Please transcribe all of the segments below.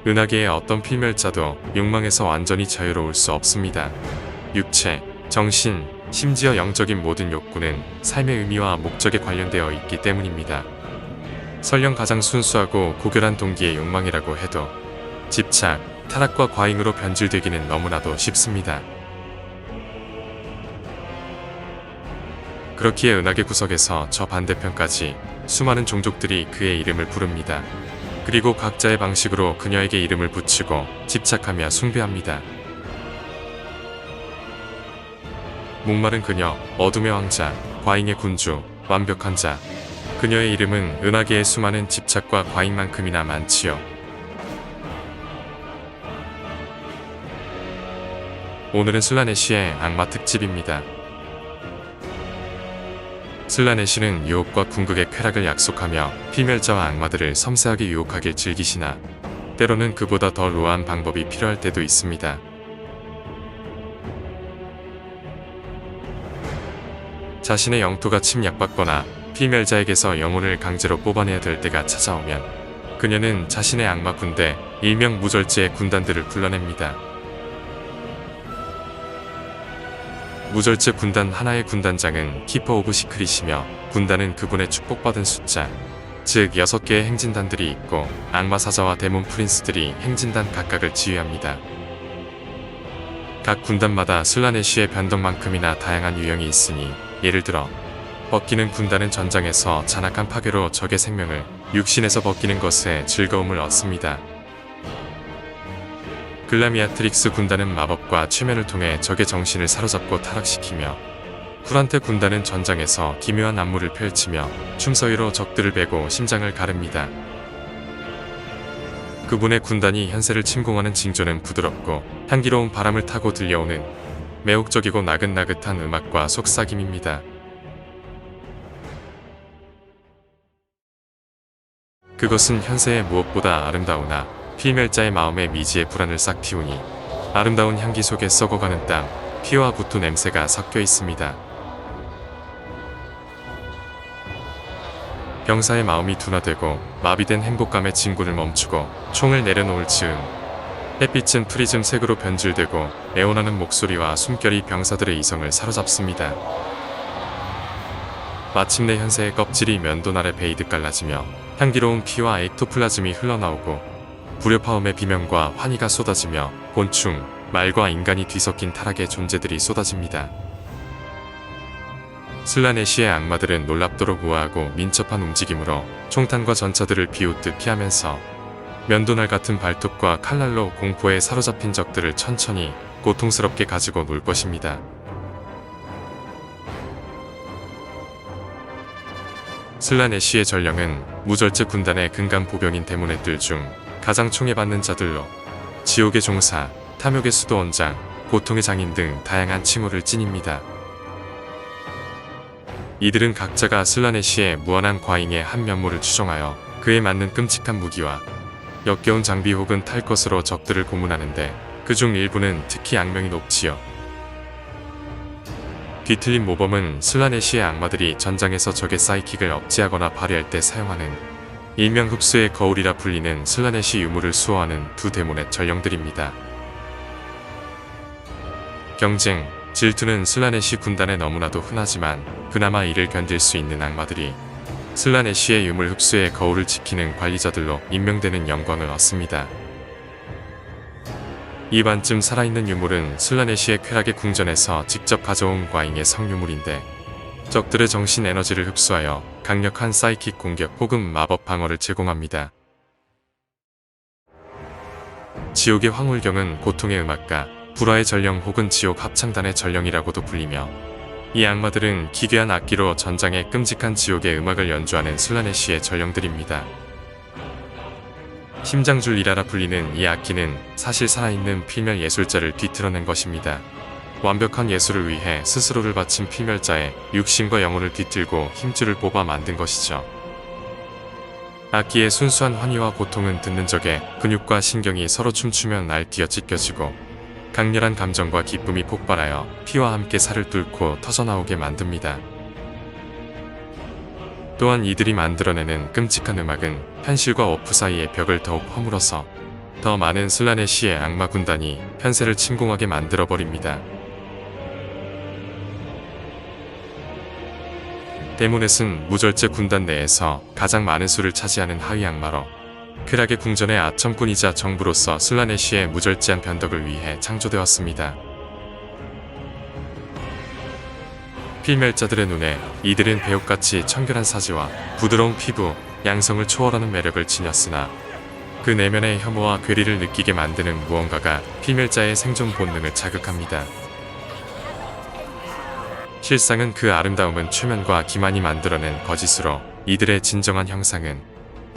은하계의 어떤 필멸자도 욕망에서 완전히 자유로울 수 없습니다. 육체, 정신, 심지어 영적인 모든 욕구는 삶의 의미와 목적에 관련되어 있기 때문입니다. 설령 가장 순수하고 고결한 동기의 욕망이라고 해도 집착, 타락과 과잉으로 변질되기는 너무나도 쉽습니다. 그렇기에 은하계 구석에서 저 반대편까지 수많은 종족들이 그의 이름을 부릅니다. 그리고 각자의 방식으로 그녀에게 이름을 붙이고 집착하며 숭배합니다. 목마른 그녀, 어둠의 왕자, 과잉의 군주, 완벽한 자. 그녀의 이름은 은하계의 수많은 집착과 과잉만큼이나 많지요. 오늘은 슬라네시의 악마 특집입니다. 슬라네시는 유혹과 궁극의 쾌락을 약속하며 필멸자와 악마들을 섬세하게 유혹하길 즐기시나 때로는 그보다 더 로한 방법이 필요할 때도 있습니다. 자신의 영토가 침략받거나 필멸자에게서 영혼을 강제로 뽑아내야 될 때가 찾아오면 그녀는 자신의 악마 군대, 일명 무절제의 군단들을 불러냅니다. 무절제 군단 하나의 군단장은 키퍼 오브 시크릿이며 군단은 그분의 축복받은 숫자, 즉 6개의 행진단들이 있고 악마 사자와 데몬 프린스들이 행진단 각각을 지휘합니다. 각 군단마다 슬라네시의 변덕만큼이나 다양한 유형이 있으니 예를 들어 벗기는 군단은 전장에서 잔악한 파괴로 적의 생명을, 육신에서 벗기는 것에 즐거움을 얻습니다. 글라미아트릭스 군단은 마법과 최면을 통해 적의 정신을 사로잡고 타락시키며 쿠란테 군단은 전장에서 기묘한 안무를 펼치며 춤서위로 적들을 베고 심장을 가릅니다. 그분의 군단이 현세를 침공하는 징조는 부드럽고 향기로운 바람을 타고 들려오는 매혹적이고 나긋나긋한 음악과 속삭임입니다. 그것은 현세의 무엇보다 아름다우나 필멸자의 마음에 미지의 불안을 싹 틔우니 아름다운 향기 속에 썩어가는 땀, 피와 구토 냄새가 섞여 있습니다. 병사의 마음이 둔화되고 마비된 행복감의 진군을 멈추고 총을 내려놓을 즈음 햇빛은 프리즘 색으로 변질되고 애원하는 목소리와 숨결이 병사들의 이성을 사로잡습니다. 마침내 현세의 껍질이 면돈 아래 베이듯 갈라지며 향기로운 피와 액토플라즘이 흘러나오고 불협화음의 비명과 환희가 쏟아지며 곤충, 말과 인간이 뒤섞인 타락의 존재들이 쏟아집니다. 슬라네시의 악마들은 놀랍도록 우아하고 민첩한 움직임으로 총탄과 전차들을 비웃듯 피하면서 면도날 같은 발톱과 칼날로 공포에 사로잡힌 적들을 천천히 고통스럽게 가지고 놀 것입니다. 슬라네시의 전령은 무절제 군단의 근간 보병인 데몬의 뜰 중 가장 총애받는 자들로 지옥의 종사, 탐욕의 수도원장, 고통의 장인 등 다양한 칭호를 지닙니다. 이들은 각자가 슬라네시의 무한한 과잉의 한 면모를 추종하여 그에 맞는 끔찍한 무기와 역겨운 장비 혹은 탈 것으로 적들을 고문하는데 그중 일부는 특히 악명이 높지요. 뒤틀린 모범은 슬라네시의 악마들이 전장에서 적의 사이킥을 억제하거나 발휘할 때 사용하는 일명 흡수의 거울이라 불리는 슬라네시 유물을 수호하는 두 데몬의 전령들입니다. 경쟁, 질투는 슬라네시 군단에 너무나도 흔하지만 그나마 이를 견딜 수 있는 악마들이 슬라네시의 유물 흡수의 거울을 지키는 관리자들로 임명되는 영광을 얻습니다. 이 반쯤 살아있는 유물은 슬라네시의 쾌락의 궁전에서 직접 가져온 과잉의 성유물인데 적들의 정신 에너지를 흡수하여 강력한 사이킥 공격 혹은 마법 방어를 제공합니다. 지옥의 황홀경은 고통의 음악가, 불화의 전령 혹은 지옥 합창단의 전령이라고도 불리며 이 악마들은 기괴한 악기로 전장의 끔찍한 지옥의 음악을 연주하는 슬라네시의 전령들입니다. 심장줄이라라 불리는 이 악기는 사실 살아있는 필멸 예술자를 뒤틀어낸 것입니다. 완벽한 예술을 위해 스스로를 바친 필멸자의 육신과 영혼을 뒤틀고 힘줄을 뽑아 만든 것이죠. 악기의 순수한 환희와 고통은 듣는 적에 근육과 신경이 서로 춤추며 날뛰어 찢겨지고 강렬한 감정과 기쁨이 폭발하여 피와 함께 살을 뚫고 터져나오게 만듭니다. 또한 이들이 만들어내는 끔찍한 음악은 현실과 오프 사이의 벽을 더욱 허물어서 더 많은 슬라네시의 악마 군단이 현세를 침공하게 만들어버립니다. 데모넷은 무절제 군단 내에서 가장 많은 수를 차지하는 하위 악마로 쾌락의 궁전의 아첨꾼이자 정부로서 슬라네시의 무절제한 변덕을 위해 창조되었습니다. 필멸자들의 눈에 이들은 배옥같이 청결한 사지와 부드러운 피부, 양성을 초월하는 매력을 지녔으나 그 내면의 혐오와 괴리를 느끼게 만드는 무언가가 필멸자의 생존 본능을 자극합니다. 실상은 그 아름다움은 최면과 기만이 만들어낸 거짓으로 이들의 진정한 형상은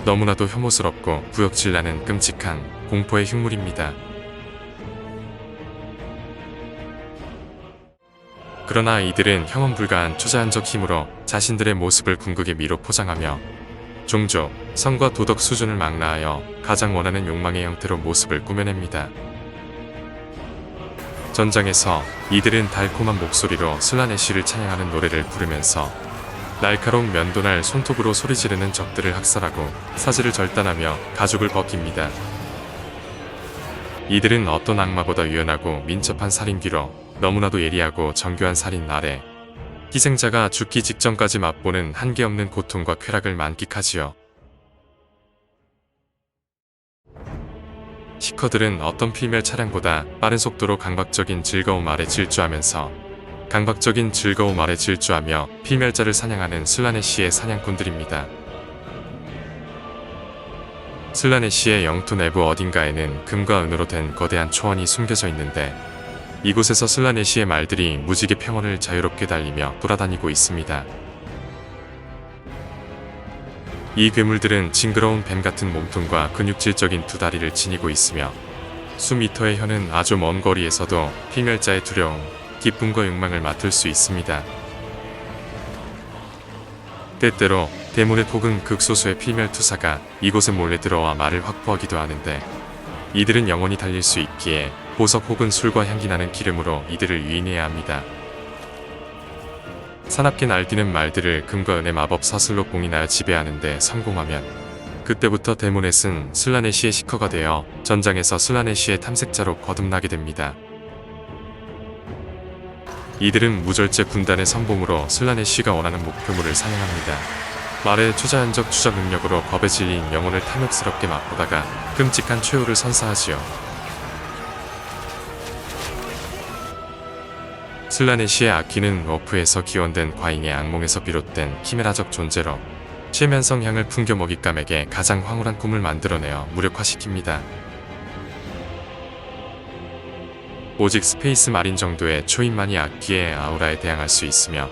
너무나도 혐오스럽고 구역질나는 끔찍한 공포의 흉물입니다. 그러나 이들은 형언불가한 초자연적 힘으로 자신들의 모습을 궁극의 미로 포장하며 종족, 성과 도덕 수준을 망라하여 가장 원하는 욕망의 형태로 모습을 꾸며냅니다. 전장에서 이들은 달콤한 목소리로 슬라네시를 찬양하는 노래를 부르면서 날카로운 면도날 손톱으로 소리지르는 적들을 학살하고 사지를 절단하며 가죽을 벗깁니다. 이들은 어떤 악마보다 유연하고 민첩한 살인귀로 너무나도 예리하고 정교한 살인 아래 희생자가 죽기 직전까지 맛보는 한계없는 고통과 쾌락을 만끽하지요. 시커들은 어떤 필멸 차량보다 빠른 속도로 강박적인 즐거움 아래 질주하며 필멸자를 사냥하는 슬라네시의 사냥꾼들입니다. 슬라네시의 영토 내부 어딘가에는 금과 은으로 된 거대한 초원이 숨겨져 있는데 이곳에서 슬라네시의 말들이 무지개 평원을 자유롭게 달리며 돌아다니고 있습니다. 이 괴물들은 징그러운 뱀 같은 몸통과 근육질적인 두 다리를 지니고 있으며 수미터의 혀는 아주 먼 거리에서도 필멸자의 두려움, 기쁨과 욕망을 맡을 수 있습니다. 때때로 데모넷 혹은 극소수의 필멸투사가 이곳에 몰래 들어와 말을 확보하기도 하는데 이들은 영원히 달릴 수 있기에 보석 혹은 술과 향기 나는 기름으로 이들을 유인해야 합니다. 사납게 날뛰는 말들을 금과 은의 마법 사슬로 봉인하여 지배하는 데 성공하면 그때부터 데모넷은 슬라네시의 시커가 되어 전장에서 슬라네시의 탐색자로 거듭나게 됩니다. 이들은 무절제 군단의 선봉으로 슬라네시가 원하는 목표물을 사냥합니다. 말의 초자연적 추적 능력으로 겁에 질린 영혼을 탐욕스럽게 맛보다가 끔찍한 최후를 선사하지요. 슬라네시의 아키는 워프에서 기원된 과잉의 악몽에서 비롯된 키메라적 존재로 최면성 향을 풍겨 먹잇감에게 가장 황홀한 꿈을 만들어내어 무력화시킵니다. 오직 스페이스 마린 정도의 초인만이 아키의 아우라에 대항할 수 있으며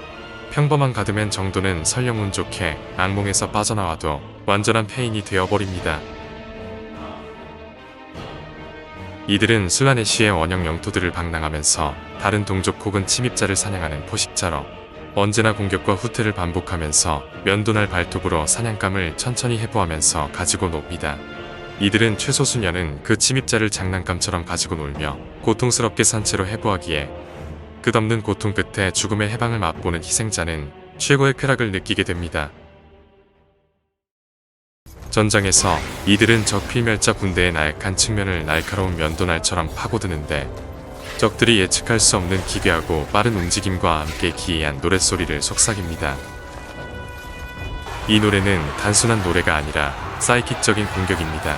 평범한 가드맨 정도는 설령 운 좋게 악몽에서 빠져나와도 완전한 패인이 되어버립니다. 이들은 슬라네시의 원형 영토들을 방랑하면서 다른 동족 혹은 침입자를 사냥하는 포식자로 언제나 공격과 후퇴를 반복하면서 면도날 발톱으로 사냥감을 천천히 해부하면서 가지고 놉니다. 이들은 최소 수년은 그 침입자를 장난감처럼 가지고 놀며 고통스럽게 산채로 해부하기에 끝없는 고통 끝에 죽음의 해방을 맛보는 희생자는 최고의 쾌락을 느끼게 됩니다. 전장에서 이들은 적 필멸자 군대의 나약한 측면을 날카로운 면도날처럼 파고드는데 적들이 예측할 수 없는 기괴하고 빠른 움직임과 함께 기이한 노랫소리를 속삭입니다. 이 노래는 단순한 노래가 아니라 사이킥적인 공격입니다.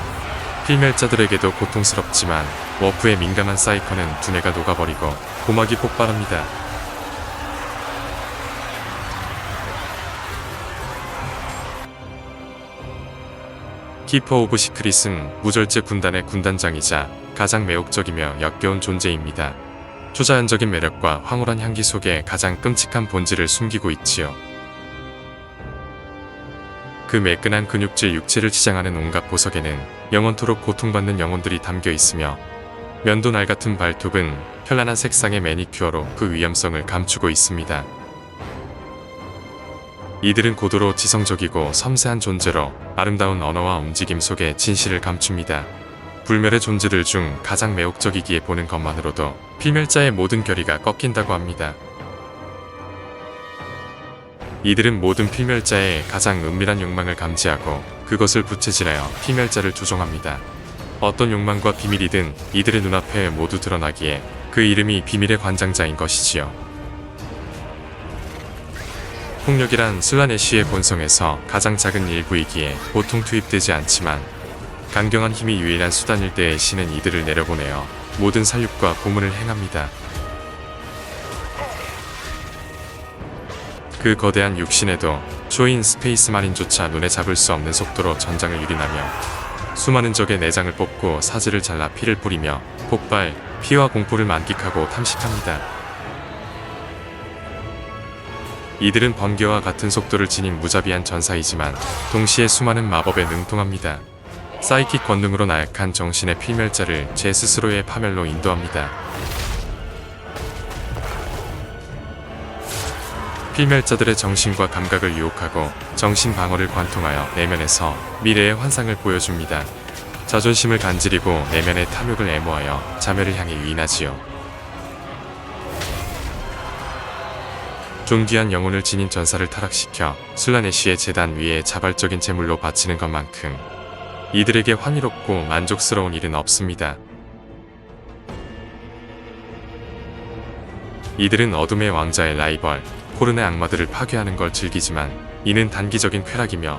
필멸자들에게도 고통스럽지만 워프의 민감한 사이커는 두뇌가 녹아버리고 고막이 폭발합니다. 키퍼 오브 시크릿은 무절제 군단의 군단장이자 가장 매혹적이며 역겨운 존재입니다. 초자연적인 매력과 황홀한 향기 속에 가장 끔찍한 본질을 숨기고 있지요. 그 매끈한 근육질 육체를 치장하는 온갖 보석에는 영원토록 고통받는 영혼들이 담겨 있으며 면도날 같은 발톱은 현란한 색상의 매니큐어로 그 위험성을 감추고 있습니다. 이들은 고도로 지성적이고 섬세한 존재로 아름다운 언어와 움직임 속에 진실을 감춥니다. 불멸의 존재들 중 가장 매혹적이기에 보는 것만으로도 필멸자의 모든 결의가 꺾인다고 합니다. 이들은 모든 필멸자의 가장 은밀한 욕망을 감지하고 그것을 부채질하여 필멸자를 조종합니다. 어떤 욕망과 비밀이든 이들의 눈앞에 모두 드러나기에 그 이름이 비밀의 관장자인 것이지요. 폭력이란 슬라네시의 본성에서 가장 작은 일부이기에 보통 투입되지 않지만 강경한 힘이 유일한 수단일 때의 신은 이들을 내려보내어 모든 살육과 고문을 행합니다. 그 거대한 육신에도 초인 스페이스 마린조차 눈에 잡을 수 없는 속도로 전장을 유린하며 수많은 적의 내장을 뽑고 사지를 잘라 피를 뿌리며 폭발, 피와 공포를 만끽하고 탐식합니다. 이들은 번개와 같은 속도를 지닌 무자비한 전사이지만 동시에 수많은 마법에 능통합니다. 사이킥 권능으로 나약한 정신의 필멸자를 제 스스로의 파멸로 인도합니다. 필멸자들의 정신과 감각을 유혹하고 정신 방어를 관통하여 내면에서 미래의 환상을 보여줍니다. 자존심을 간지리고 내면의 탐욕을 애모하여 자멸을 향해 유인하지요. 존귀한 영혼을 지닌 전사를 타락시켜 슬라네시의 재단 위에 자발적인 제물로 바치는 것만큼 이들에게 환희롭고 만족스러운 일은 없습니다. 이들은 어둠의 왕자의 라이벌 코른의 악마들을 파괴하는 걸 즐기지만 이는 단기적인 쾌락이며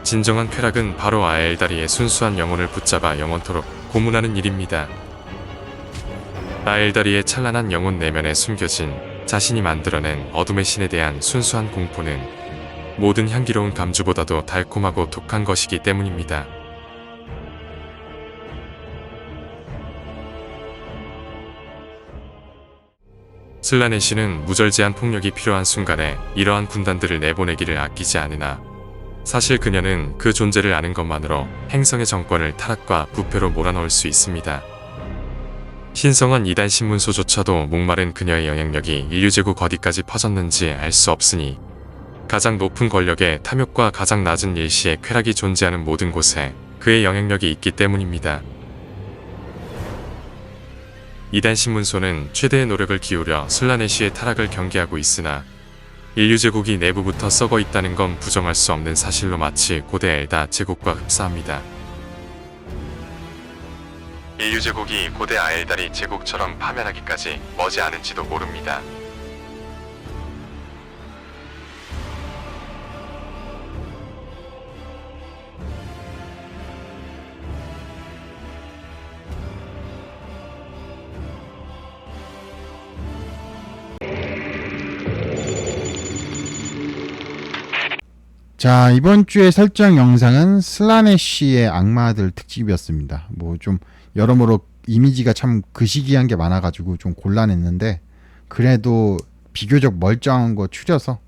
진정한 쾌락은 바로 아엘다리의 순수한 영혼을 붙잡아 영원토록 고문하는 일입니다. 아엘다리의 찬란한 영혼 내면에 숨겨진 자신이 만들어낸 어둠의 신에 대한 순수한 공포는 모든 향기로운 감주보다도 달콤하고 독한 것이기 때문입니다. 슬라네시는 무절제한 폭력이 필요한 순간에 이러한 군단들을 내보내기를 아끼지 않으나 사실 그녀는 그 존재를 아는 것만으로 행성의 정권을 타락과 부패로 몰아넣을 수 있습니다. 신성한 이단 신문소조차도 목마른 그녀의 영향력이 인류제국 어디까지 퍼졌는지 알 수 없으니 가장 높은 권력의 탐욕과 가장 낮은 일시의 쾌락이 존재하는 모든 곳에 그의 영향력이 있기 때문입니다. 이단 신문소는 최대의 노력을 기울여 슬라네시의 타락을 경계하고 있으나 인류제국이 내부부터 썩어 있다는 건 부정할 수 없는 사실로 마치 고대 엘다 제국과 흡사합니다. 인류제국이 고대 아엘다리 제국처럼 파멸하기까지 머지않은지도 모릅니다. 자, 이번 주의 설정 영상은 슬라네시의 악마들 특집이었습니다. 뭐 좀 여러모로 이미지가 참 그시기한 게 많아가지고 좀 곤란했는데 그래도 비교적 멀쩡한 거 추려서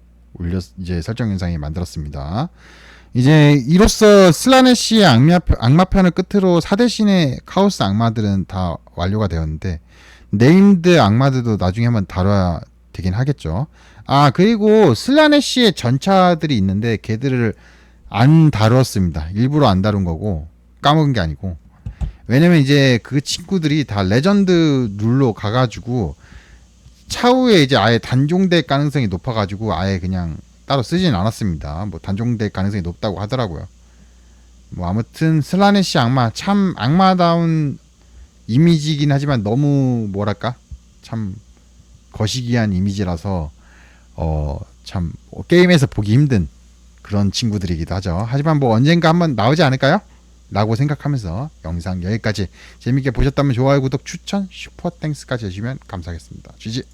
이제 설정 영상이 만들었습니다. 이제 이로써 슬라네시의 악마편을 끝으로 4대 신의 카오스 악마들은 다 완료가 되었는데 네임드 악마들도 나중에 한번 다뤄야 되긴 하겠죠. 아, 그리고 슬라네시의 전차들이 있는데 걔들을 안 다뤘습니다. 일부러 안 다룬 거고 까먹은 게 아니고, 왜냐면 이제 그 친구들이 다 레전드 룰로 가가지고 차후에 이제 아예 단종될 가능성이 높아가지고 아예 그냥 따로 쓰진 않았습니다. 뭐 단종될 가능성이 높다고 하더라고요. 뭐 아무튼 슬라네시 악마 참 악마다운 이미지이긴 하지만 너무 뭐랄까 참 거시기한 이미지라서 참 게임에서 보기 힘든 그런 친구들이기도 하죠. 하지만 뭐 언젠가 한번 나오지 않을까요? 라고 생각하면서 영상 여기까지 재밌게 보셨다면 좋아요, 구독, 추천, 슈퍼 땡스까지 해주시면 감사하겠습니다. GG.